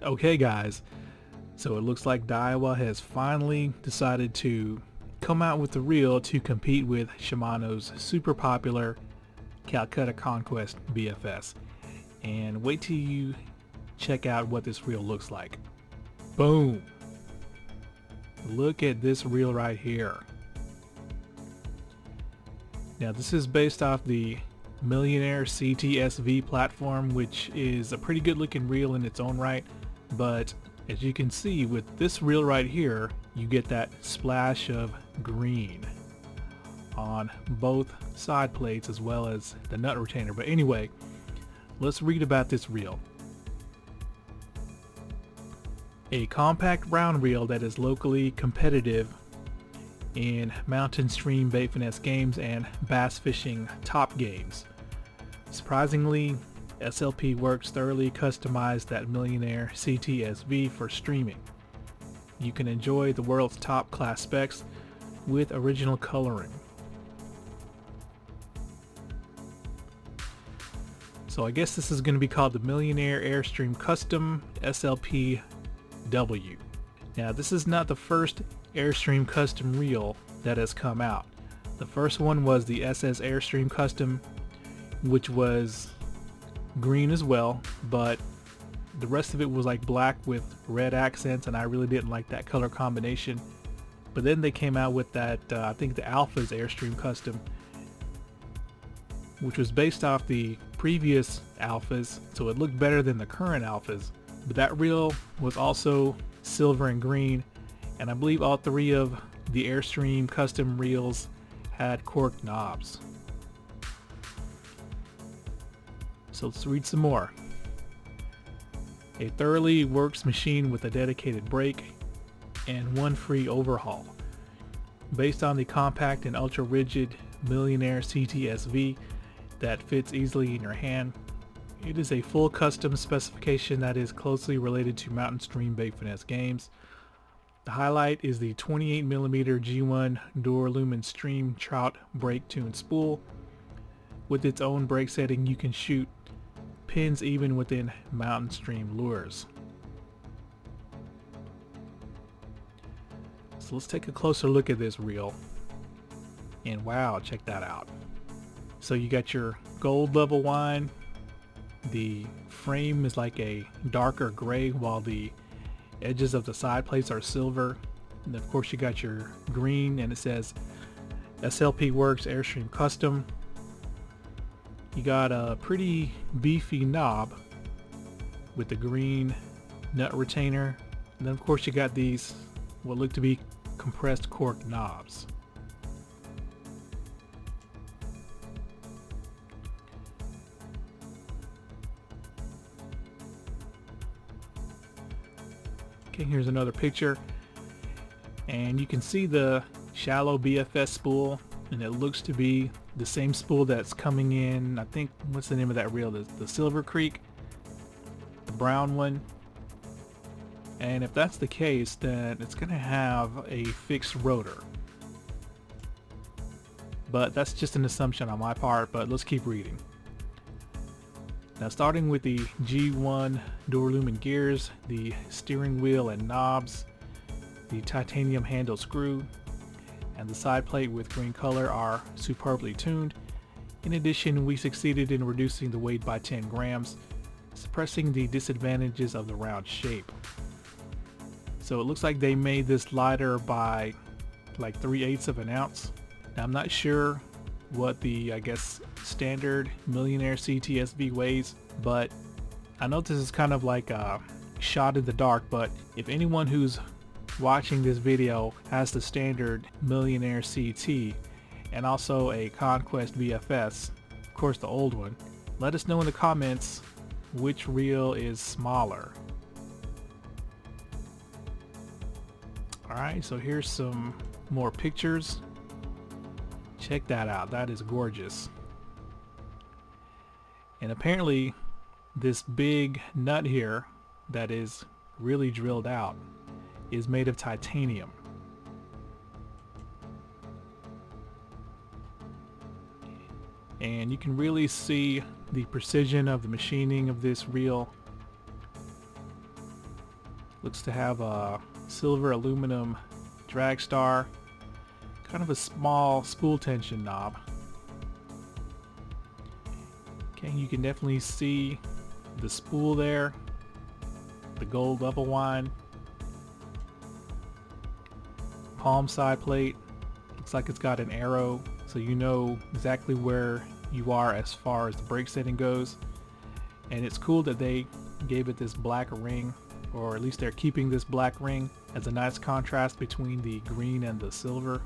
Okay guys, so it looks like Daiwa has finally decided to come out with the reel to compete with Shimano's super popular Calcutta Conquest BFS. And wait till you check out what this reel looks like. Boom! Look at this reel right here. Now this is based off the Millionaire CTSV platform, which is a pretty good looking reel in its own right, but as you can see with this reel right here, you get that splash of green on both side plates as well as the nut retainer. But anyway, let's read about this reel. A compact round reel that is locally competitive in mountain stream bait finesse games and bass fishing top games. Surprisingly, SLP Works thoroughly customized that Millionaire CTSV for streaming. You can enjoy the world's top class specs with original coloring. So I guess this is going to be called the Millionaire Air Stream Custom SLPW. Now this is not the first Airstream Custom reel that has come out. The first one was the SS Airstream Custom, which was green as well, but the rest of it was like black with red accents, and I really didn't like that color combination. But then they came out with that I think the Alpha's Airstream Custom, which was based off the previous Alphas, so it looked better than the current Alphas. But that reel was also silver and green, and I believe all three of the Airstream Custom reels had cork knobs. So let's read some more. A thoroughly works machine with a dedicated brake and one free overhaul. Based on the compact and ultra rigid Millionaire CTSV that fits easily in your hand, it is a full custom specification that is closely related to mountain stream bait finesse games. The highlight is the 28mm G1 Lumen Stream Trout brake tune spool. With its own brake setting, you can shoot pins even within mountain stream lures. So let's take a closer look at this reel. And wow, check that out. So you got your gold level line. The frame is like a darker gray while the edges of the side plates are silver. And of course you got your green, and it says SLP Works Airstream Custom. You got a pretty beefy knob with the green nut retainer, and then of course you got these what look to be compressed cork knobs. Okay, here's another picture, and you can see the shallow BFS spool, and it looks to be the same spool that's coming in, I think, what's the name of that reel? The Silver Creek, the brown one. And if that's the case, then it's gonna have a fixed rotor. But that's just an assumption on my part, but let's keep reading. Now starting with the G1 Lumen gears, the steering wheel and knobs, the titanium handle screw, and the side plate with green color are superbly tuned. In addition, we succeeded in reducing the weight by 10 grams, suppressing the disadvantages of the round shape. So it looks like they made this lighter by like 3/8 of an ounce. Now I'm not sure what the, I guess, standard Millionaire CTSV weighs, but I know this is kind of like a shot in the dark, but if anyone who's watching this video has the standard Millionaire CT and also a Conquest BFS, of course the old one, let us know in the comments which reel is smaller. Alright, so here's some more pictures. Check that out, that is gorgeous. And apparently this big nut here that is really drilled out is made of titanium. And you can really see the precision of the machining of this reel. Looks to have a silver aluminum drag star, kind of a small spool tension knob. Okay, you can definitely see the spool there, the gold level wind, palm side plate. Looks like it's got an arrow, so you know exactly where you are as far as the brake setting goes. And it's cool that they gave it this black ring, or at least they're keeping this black ring as a nice contrast between the green and the silver.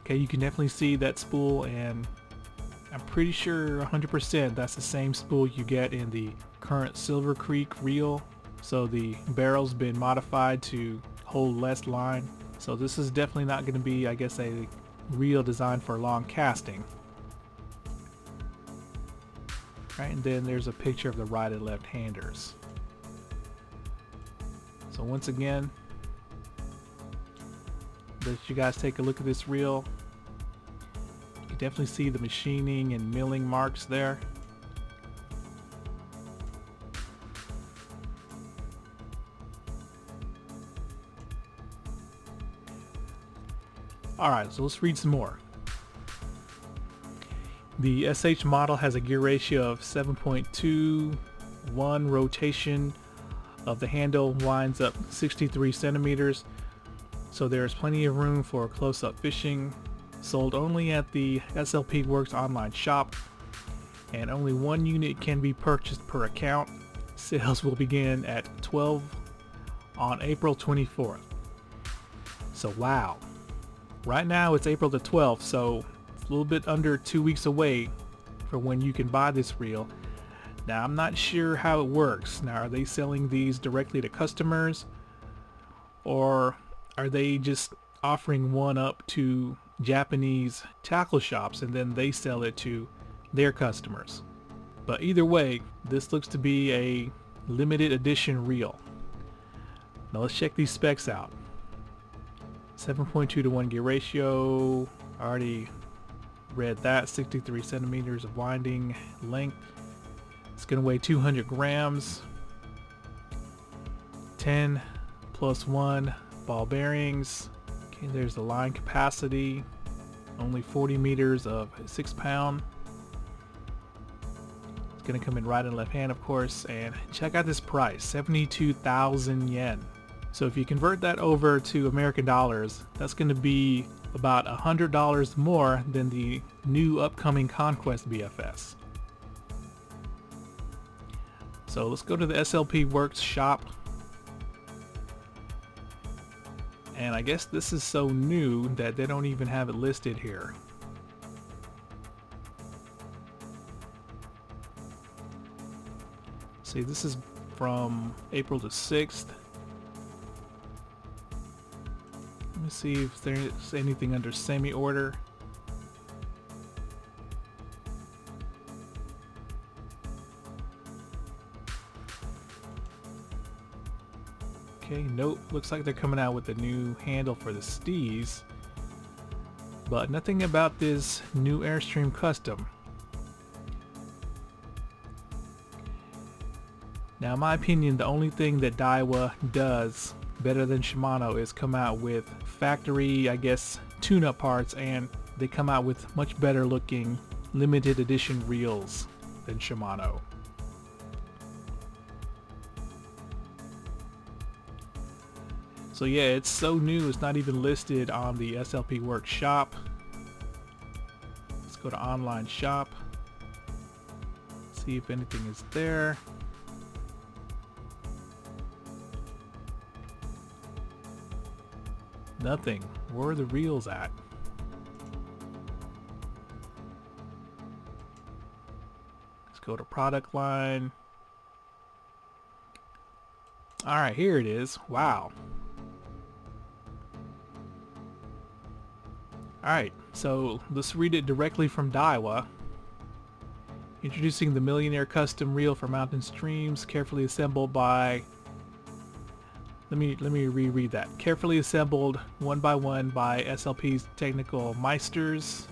Okay, you can definitely see that spool, and I'm pretty sure 100% that's the same spool you get in the current Silver Creek reel. So the barrel's been modified to hold less line. So this is definitely not going to be, I guess, a reel designed for long casting. Right, and then there's a picture of the right and left handers. So once again, let you guys take a look at this reel. You can definitely see the machining and milling marks there. Alright, so let's read some more. The SH model has a gear ratio of 7.21, rotation of the handle winds up 63 centimeters, so there's plenty of room for close-up fishing. Sold only at the SLP Works online shop, and only one unit can be purchased per account. Sales will begin at 12 on April 24th. So wow, right now it's April the 12th, so it's a little bit under 2 weeks away for when you can buy this reel. Now I'm not sure how it works. Now, are they selling these directly to customers, or are they just offering one up to Japanese tackle shops and then they sell it to their customers? But either way, this looks to be a limited edition reel. Now let's check these specs out. 7.2 to 1 gear ratio, I already read that. 63 centimeters of winding length. It's going to weigh 200 grams. 10 plus 1 ball bearings. Okay, there's the line capacity. Only 40 meters of 6 pound. It's going to come in right and left hand, of course. And check out this price, 72,000 yen. So if you convert that over to American dollars, that's going to be about $100 more than the new upcoming Conquest BFS. So let's go to the SLP Works shop. And I guess this is so new that they don't even have it listed here. See, this is from April the 6th. Let me see if there's anything under semi-order. Okay, nope. Looks like they're coming out with a new handle for the STEEZ, but nothing about this new Airstream Custom. Now, in my opinion, the only thing that Daiwa does better than Shimano is come out with factory, I guess, tune-up parts, and they come out with much better looking limited edition reels than Shimano. So yeah, it's so new it's not even listed on the SLP Works shop. Let's go to online shop. See if anything is there. Nothing. Where are the reels at? Let's go to product line. Alright, here it is. Wow. Alright, so let's read it directly from Daiwa. Introducing the Millionaire Custom Reel for mountain streams, carefully assembled by... Let me reread that. Carefully assembled one by one by SLP's technical meisters.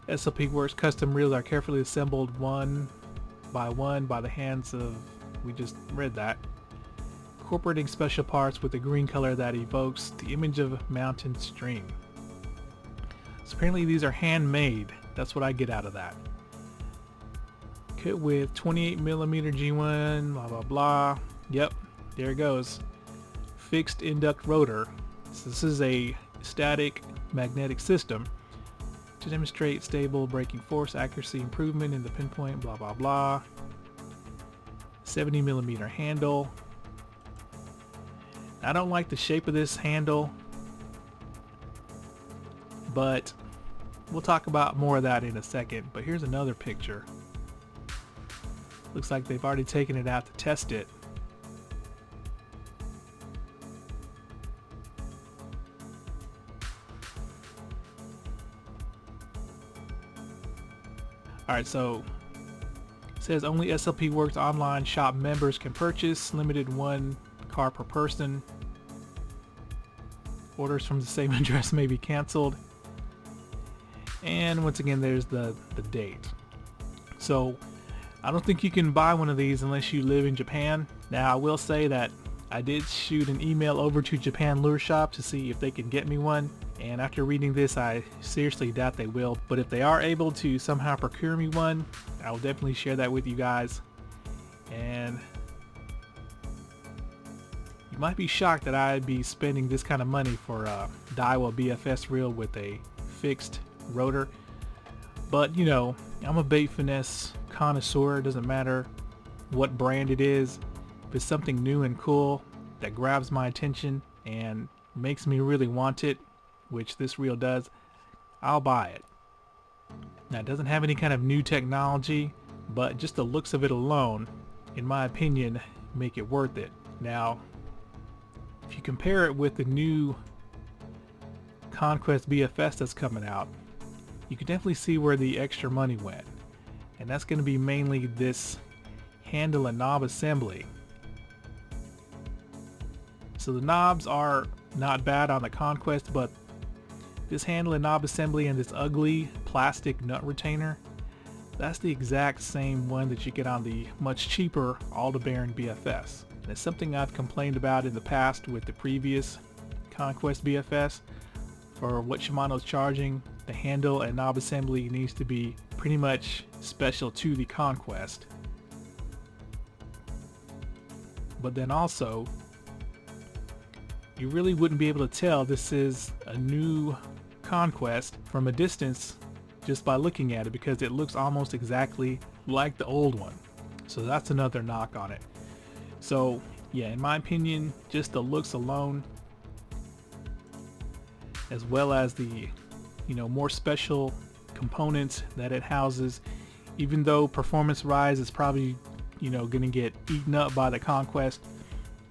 SLP Works custom reels are carefully assembled one by one by the hands of, we just read that, incorporating special parts with a green color that evokes the image of a mountain stream. So apparently these are handmade. That's what I get out of that. Kit with 28mm G1, blah blah blah. Yep, there it goes. Fixed induct rotor. So this is a static magnetic system to demonstrate stable braking force, accuracy improvement in the pinpoint, blah blah blah. 70mm handle. I don't like the shape of this handle, but we'll talk about more of that in a second. But here's another picture. Looks like they've already taken it out to test it. Alright, so it says only SLP Works online shop members can purchase, limited 1 car per person. Orders from the same address may be canceled. And once again, there's the date. So I don't think you can buy one of these unless you live in Japan. Now I will say that I did shoot an email over to Japan Lure Shop to see if they can get me one. And after reading this, I seriously doubt they will. But if they are able to somehow procure me one, I will definitely share that with you guys. And you might be shocked that I'd be spending this kind of money for a Daiwa BFS reel with a fixed rotor. But you know, I'm a bait finesse connoisseur. It doesn't matter what brand it is. If it's something new and cool that grabs my attention and makes me really want it, which this reel does, I'll buy it. Now it doesn't have any kind of new technology, but just the looks of it alone, in my opinion, make it worth it. Now if you compare it with the new CONQUEST BFS that's coming out, you can definitely see where the extra money went. And that's going to be mainly this handle and knob assembly. So the knobs are not bad on the CONQUEST, but this handle and knob assembly and this ugly plastic nut retainer, that's the exact same one that you get on the much cheaper ALDEBARAN BFS. And it's something I've complained about in the past with the previous CONQUEST BFS. For what Shimano's charging, the handle and knob assembly needs to be pretty much special to the CONQUEST. But then also, you really wouldn't be able to tell this is a new CONQUEST from a distance just by looking at it, because it looks almost exactly like the old one. So that's another knock on it. So yeah, in my opinion, just the looks alone, as well as the, you know, more special components that it houses, even though performance rise is probably, you know, gonna get eaten up by the CONQUEST,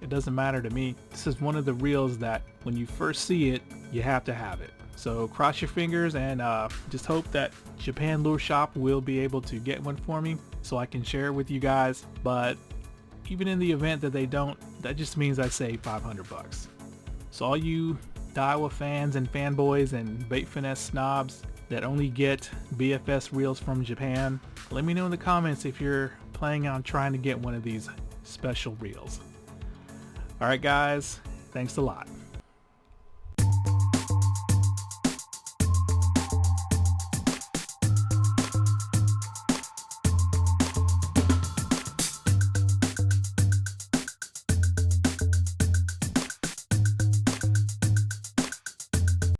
it doesn't matter to me. This is one of the reels that when you first see it, you have to have it. So cross your fingers and just hope that Japan Lure Shop will be able to get one for me so I can share it with you guys. But even in the event that they don't, that just means I save 500 bucks. So all you Daiwa fans and fanboys and bait finesse snobs that only get BFS reels from Japan, let me know in the comments if you're planning on trying to get one of these special reels. Alright guys, thanks a lot.